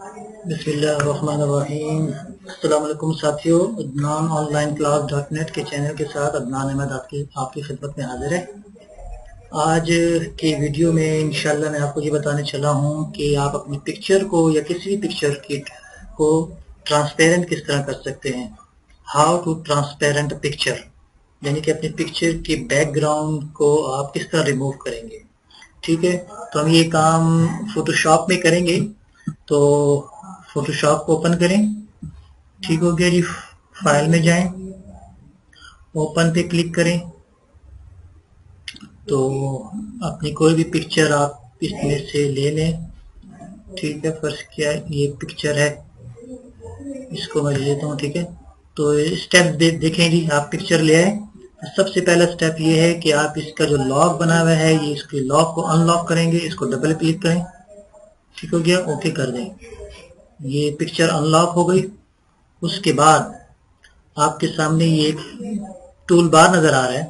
बिस्मिल्लाहिर्रहमानिर्रहीम। अस्सलाम वालेकुम साथियों, अदनान ऑनलाइन क्लास .net के चैनल के साथ अदनान अहमद आपकी खिदमत में हाजिर है। आज की वीडियो में इंशाल्लाह मैं आपको ये बताने चला हूँ कि आप अपनी पिक्चर को या किसी भी पिक्चर किट को ट्रांसपेरेंट किस तरह कर सकते हैं। हाउ टू ट्रांसपेरेंट पिक्चर, यानी कि अपनी पिक्चर के बैकग्राउंड को आप किस तरह रिमूव करेंगे। ठीक है, तो हम ये काम फोटोशॉप में करेंगे। तो फोटोशॉप को ओपन करें। ठीक हो गया जी, फाइल में जाएं, ओपन पे क्लिक करें। तो अपनी कोई भी पिक्चर आप इसमें से ले लें। ठीक है, फर्स्ट क्या ये पिक्चर है, इसको मैं ले लेता हूँ। ठीक है, तो स्टेप देखें जी, आप पिक्चर ले आए। सबसे पहला स्टेप ये है कि आप इसका जो लॉक बना हुआ है, ये इसके लॉक को अनलॉक करेंगे। इसको डबल क्लिक करें। ठीक हो गया, ओके कर दें। ये पिक्चर अनलॉक हो गई। उसके बाद आपके सामने ये एक टूल बार नजर आ रहा है।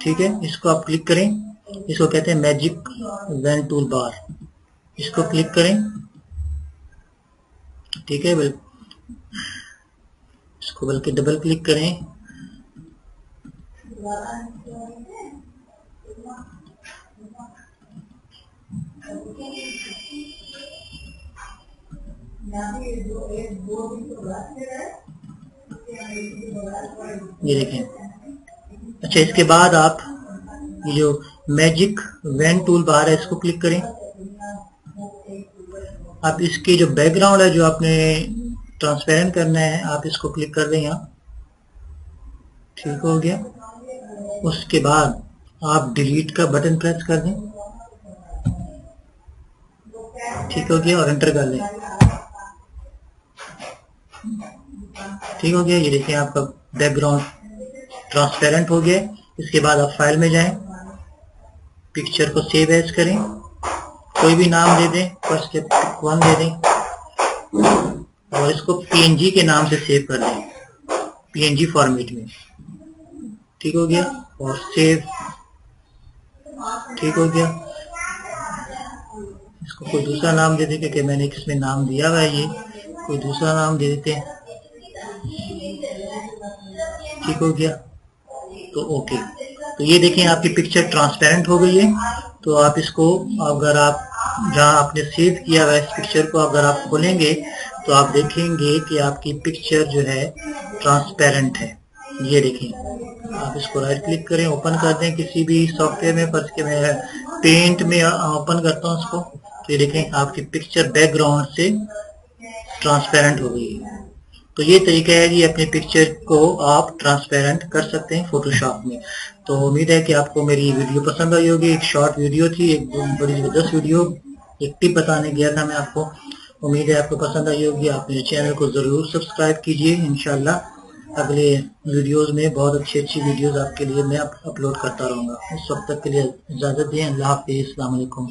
ठीक है, इसको आप क्लिक करें। इसको कहते हैं मैजिक वैन टूल बार। इसको क्लिक करें। ठीक है, इसको बल्कि डबल क्लिक करें। ये देखें। अच्छा, इसके बाद आप ये जो मैजिक वैन टूल बार है, इसको क्लिक करें। आप इसकी जो बैकग्राउंड है, जो आपने ट्रांसपेरेंट करना है, आप इसको क्लिक कर दें यहाँ। ठीक हो गया। उसके बाद आप डिलीट का बटन प्रेस कर दें। ठीक हो गया, और एंटर कर लें। ठीक हो गया, ये देखिए आपका बैकग्राउंड ट्रांसपेरेंट हो गया। इसके बाद आप फाइल में जाएं, पिक्चर को सेव एज करें, कोई भी नाम दे दें, फर्स्ट स्टेप 1 दे दें, और इसको पीएनजी के नाम से सेव कर दें, पीएनजी फॉर्मेट में। ठीक हो गया, और सेव। ठीक हो गया। इसको कोई दूसरा नाम दे दें, क्योंकि मैंने इसमें नाम दिया हुआ है, ये कोई दूसरा नाम दे देते हैं। ठीक हो गया, तो ओके। तो ये देखें आपकी पिक्चर ट्रांसपेरेंट हो गई है। तो आप इसको, अगर आप जहां आपने सेव किया हुआ इस पिक्चर को अगर आप खोलेंगे, तो आप देखेंगे कि आपकी पिक्चर जो है ट्रांसपेरेंट है। ये देखें, आप इसको राइट क्लिक करें, ओपन कर दें किसी भी सॉफ्टवेयर में। फर्स्ट के मैं पेंट में ओपन करता हूँ इसको। तो ये देखें आपकी पिक्चर बैकग्राउंड से ट्रांसपेरेंट हो गई है। तो ये तरीका है कि अपनी पिक्चर को आप ट्रांसपेरेंट कर सकते हैं फोटोशॉप में। तो उम्मीद है कि आपको मेरी वीडियो पसंद आई होगी। एक शॉर्ट वीडियो थी, एक बड़ी जबरदस्त वीडियो, एक टिप बताने गया था मैं आपको। उम्मीद है आपको पसंद आई होगी। आप मेरे चैनल को ज़रूर सब्सक्राइब कीजिए। इंशाल्लाह अगले वीडियोस में बहुत अच्छी वीडियोस आपके लिए मैं अपलोड करता रहूँगा। उस वक्त तक के लिए इजाज़त दें। अल्लाह हाफ़िज़, अस्सलाम वालेकुम।